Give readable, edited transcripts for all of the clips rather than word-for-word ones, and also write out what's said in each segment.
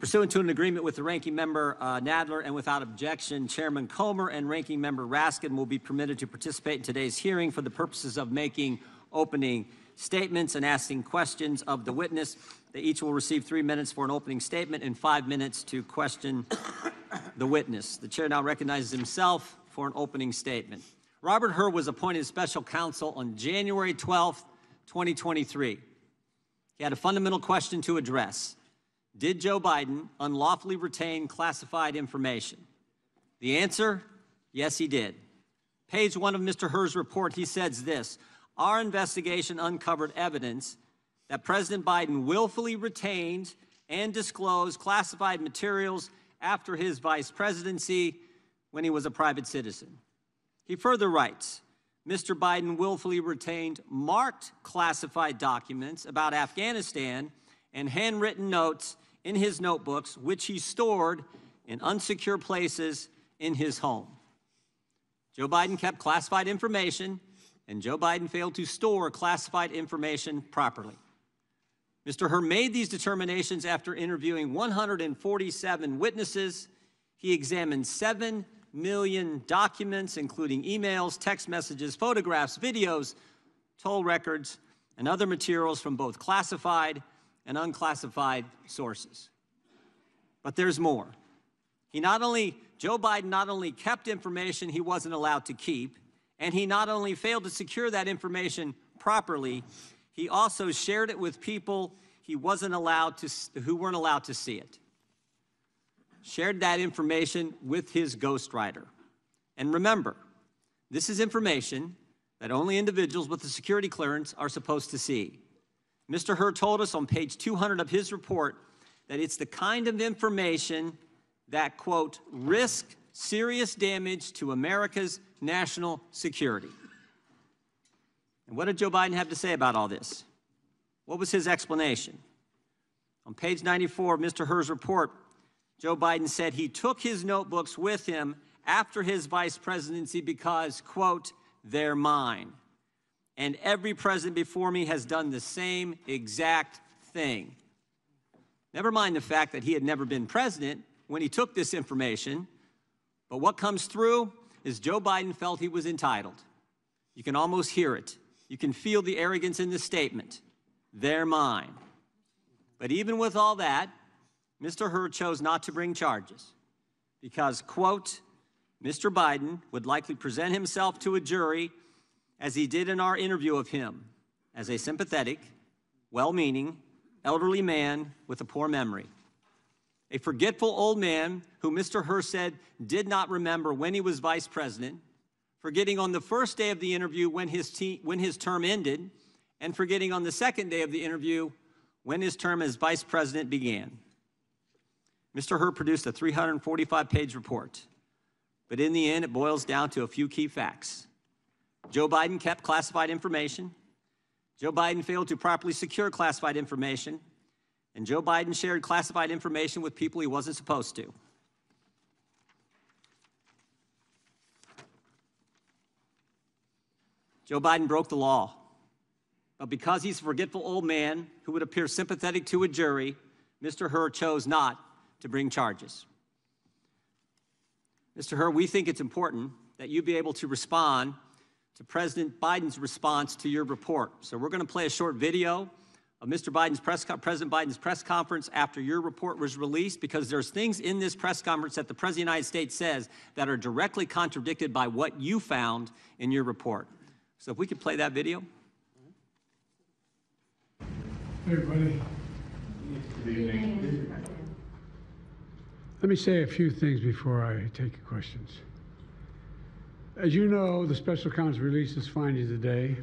Pursuant to an agreement with the Ranking Member Nadler and without objection, Chairman Comer and Ranking Member Raskin will be permitted to participate in today's hearing for the purposes of making opening statements and asking questions of the witness. They each will receive 3 minutes for an opening statement and 5 minutes to question the witness. The chair now recognizes himself for an opening statement. Robert Hur was appointed special counsel on January 12, 2023. He had a fundamental question to address. Did Joe Biden unlawfully retain classified information? The answer, yes, he did. Page 1 of Mr. Hur's report, he says this: our investigation uncovered evidence that President Biden willfully retained and disclosed classified materials after his vice presidency when he was a private citizen. He further writes, Mr. Biden willfully retained marked classified documents about Afghanistan and handwritten notes in his notebooks, which he stored in unsecure places in his home. Joe Biden kept classified information, and Joe Biden failed to store classified information properly. Mr. Hur made these determinations after interviewing 147 witnesses. He examined 7 million documents, including emails, text messages, photographs, videos, toll records, and other materials from both classified and unclassified sources. But there's more. Joe Biden not only kept information he wasn't allowed to keep, and he not only failed to secure that information properly, he also shared it with people who weren't allowed to see it. Shared that information with his ghostwriter. And remember, this is information that only individuals with a security clearance are supposed to see. Mr. Hur told us on page 200 of his report that it's the kind of information that, quote, risk serious damage to America's national security. And what did Joe Biden have to say about all this? What was his explanation? On page 94 of Mr. Hur's report, Joe Biden said he took his notebooks with him after his vice presidency because, quote, they're mine. And every president before me has done the same exact thing. Never mind the fact that he had never been president when he took this information, but what comes through is Joe Biden felt he was entitled. You can almost hear it. You can feel the arrogance in this statement. They're mine. But even with all that, Mr. Hur chose not to bring charges because, quote, Mr. Biden would likely present himself to a jury as he did in our interview of him, as a sympathetic, well-meaning, elderly man with a poor memory. A forgetful old man who Mr. Hur said did not remember when he was vice president, forgetting on the first day of the interview when his term ended, and forgetting on the second day of the interview when his term as vice president began. Mr. Hur produced a 345-page report, but in the end, it boils down to a few key facts. Joe Biden kept classified information. Joe Biden failed to properly secure classified information. And Joe Biden shared classified information with people he wasn't supposed to. Joe Biden broke the law. But because he's a forgetful old man who would appear sympathetic to a jury, Mr. Hur chose not to bring charges. Mr. Hur, we think it's important that you be able to respond to President Biden's response to your report. So we're going to play a short video of President Biden's press conference after your report was released, because there's things in this press conference that the President of the United States says that are directly contradicted by what you found in your report. So if we could play that video. Hey, everybody. Good evening. Let me say a few things before I take your questions. As you know, the special counsel released his findings today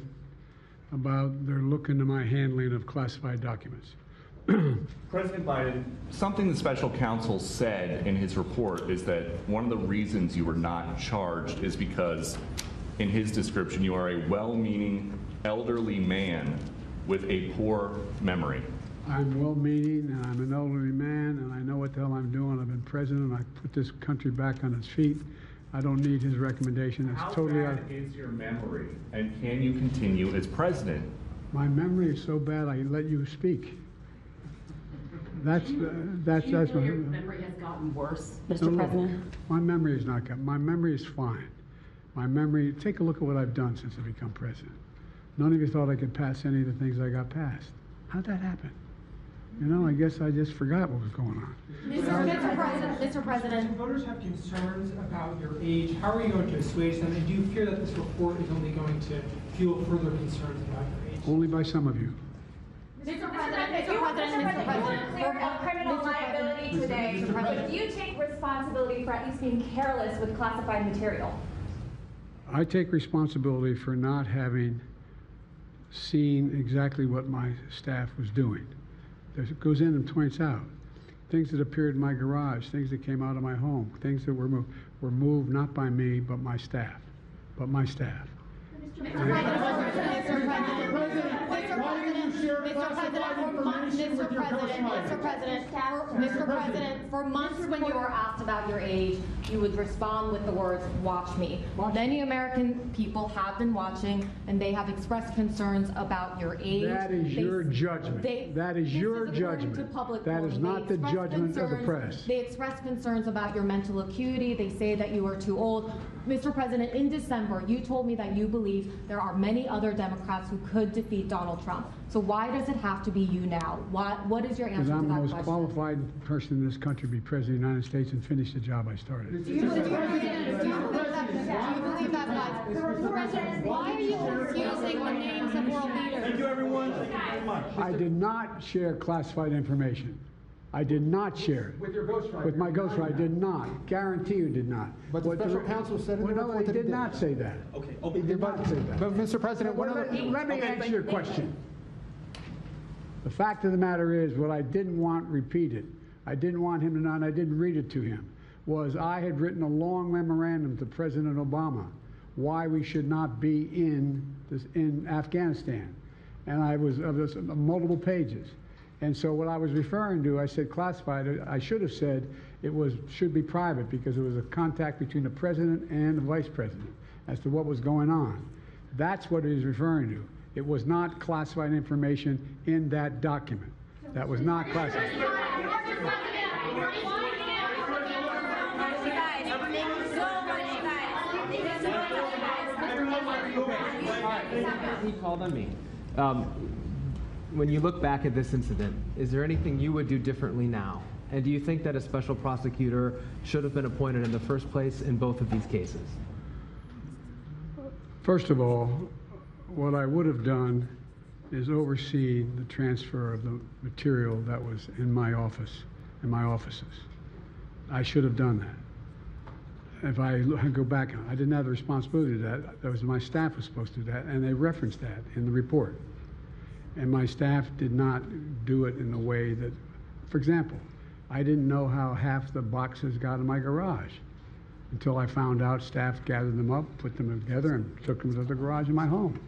about their look into my handling of classified documents. President Biden, something the special counsel said in his report is that one of the reasons you were not charged is because, in his description, you are a well-meaning elderly man with a poor memory. I'm well-meaning, and I'm an elderly man, and I know what the hell I'm doing. I've been president, and I put this country back on its feet. I don't need his recommendation. It's totally out. How bad is your memory, and can you continue as president? My memory is so bad I let you speak. That's Do you feel your memory has gotten worse, Mr. President? My memory is not good. My memory is fine. My memory, take a look at what I've done since I become president. None of you thought I could pass any of the things I got passed. How'd that happen? You know, I guess I just forgot what was going on. Mr. President. Voters have concerns about your age. How are you going to assuage them? And do you fear that this report is only going to fuel further concerns about your age? Only by some of you. Mr. President, for criminal liability today, do you take responsibility for at least being careless with classified material? I take responsibility for not having seen exactly what my staff was doing. It goes in and points out things that appeared in my garage, things that came out of my home, things that were moved not by me but my staff. Mr. President, for months when you were asked about your age, you would respond with the words, "Watch me." Many American people have been watching, and they have expressed concerns about your age. That is your judgment. That is your judgment. That is not the judgment of the press. They express concerns about your mental acuity. They say that you are too old. Mr. President, in December, you told me that you believe there are many other Democrats who could defeat Donald Trump. So why does it have to be you now? What is your answer to that question? Because I'm the most qualified person in this country to be President of the United States and finish the job I started. Do you believe that? Why are you confusing the names of world leaders? Thank you, everyone. I did not share classified information. I did not share it. With your ghostwriter. With my ghostwriter, I did not. Guarantee you did not. But the special counsel said in the report he that he did not say that. Okay. He did not say that. But Mr. President, Let me answer your question. The fact of the matter is, what I didn't want repeated, I didn't want him to know, and I didn't read it to him, was I had written a long memorandum to President Obama why we should not be in Afghanistan. And I was multiple pages. And so what I was referring to, I said classified. I should have said it should be private because it was a contact between the president and the vice president as to what was going on. That's what he was referring to. It was not classified information in that document. That was not classified. He called on me. When you look back at this incident, is there anything you would do differently now? And do you think that a special prosecutor should have been appointed in the first place in both of these cases? First of all, what I would have done is oversee the transfer of the material that was in my office, in my offices. I should have done that. If I go back, I didn't have the responsibility to do that. That was my staff was supposed to do that, and they referenced that in the report. And my staff did not do it in the way that, for example, I didn't know how half the boxes got in my garage until I found out staff gathered them up, put them together, and took them to the garage in my home.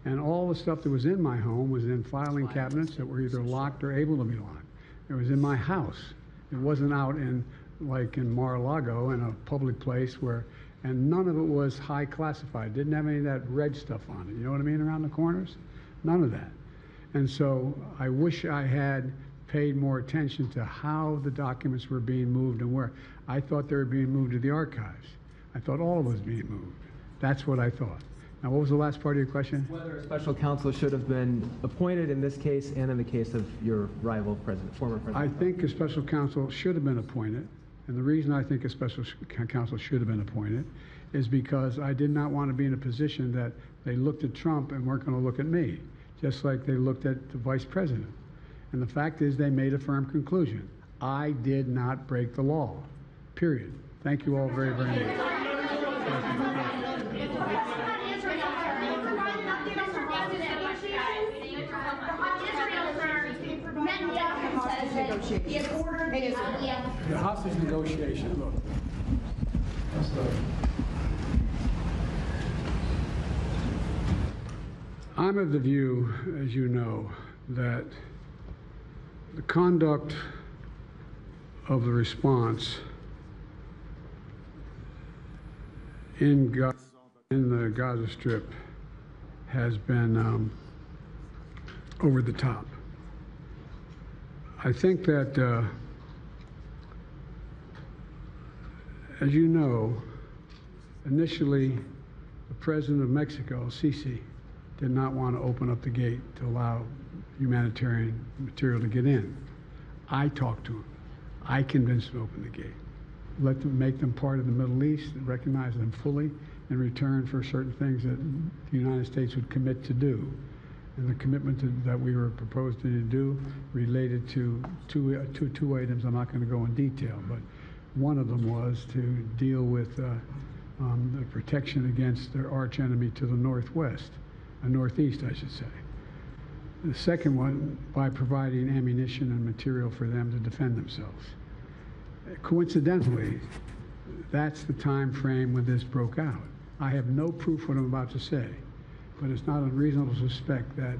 And all the stuff that was in my home was in filing cabinets that were either locked or able to be locked. It was in my house. It wasn't out in, like in Mar-a-Lago, in a public place where, and none of it was high classified. Didn't have any of that red stuff on it. You know what I mean, around the corners? None of that. And so I wish I had paid more attention to how the documents were being moved and where. I thought they were being moved to the archives. I thought all of it was being moved. That's what I thought. Now, what was the last part of your question? Whether a special counsel should have been appointed in this case and in the case of your rival president, former president. I think a special counsel should have been appointed. And the reason I think a special counsel should have been appointed is because I did not want to be in a position that they looked at Trump and weren't going to look at me, just like they looked at the vice president. And the fact is they made a firm conclusion. I did not break the law, period. Thank you all very, very much. The hostage negotiation. Look. I'm of the view, as you know, that the conduct of the response in the Gaza Strip has been over the top. I think that, as you know, initially, the president of Mexico, Sisi, did not want to open up the gate to allow humanitarian material to get in. I talked to him. I convinced him to open the gate. Let them make them part of the Middle East and recognize them fully in return for certain things that the United States would commit to do. And the commitment that we were proposing to do related to two items. I'm not going to go in detail, but one of them was to deal with the protection against their arch enemy to the northwest, northeast, I should say. The second one, by providing ammunition and material for them to defend themselves. Coincidentally, that's the time frame when this broke out. I have no proof what I'm about to say, but it's not unreasonable to suspect that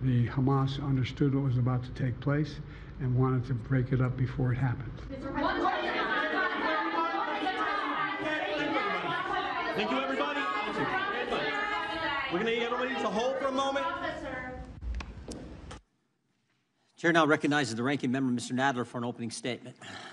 the Hamas understood what was about to take place and wanted to break it up before it happened. Thank you, everybody. We're going to need everybody to hold for a moment. Chair now recognizes the ranking member, Mr. Nadler, for an opening statement.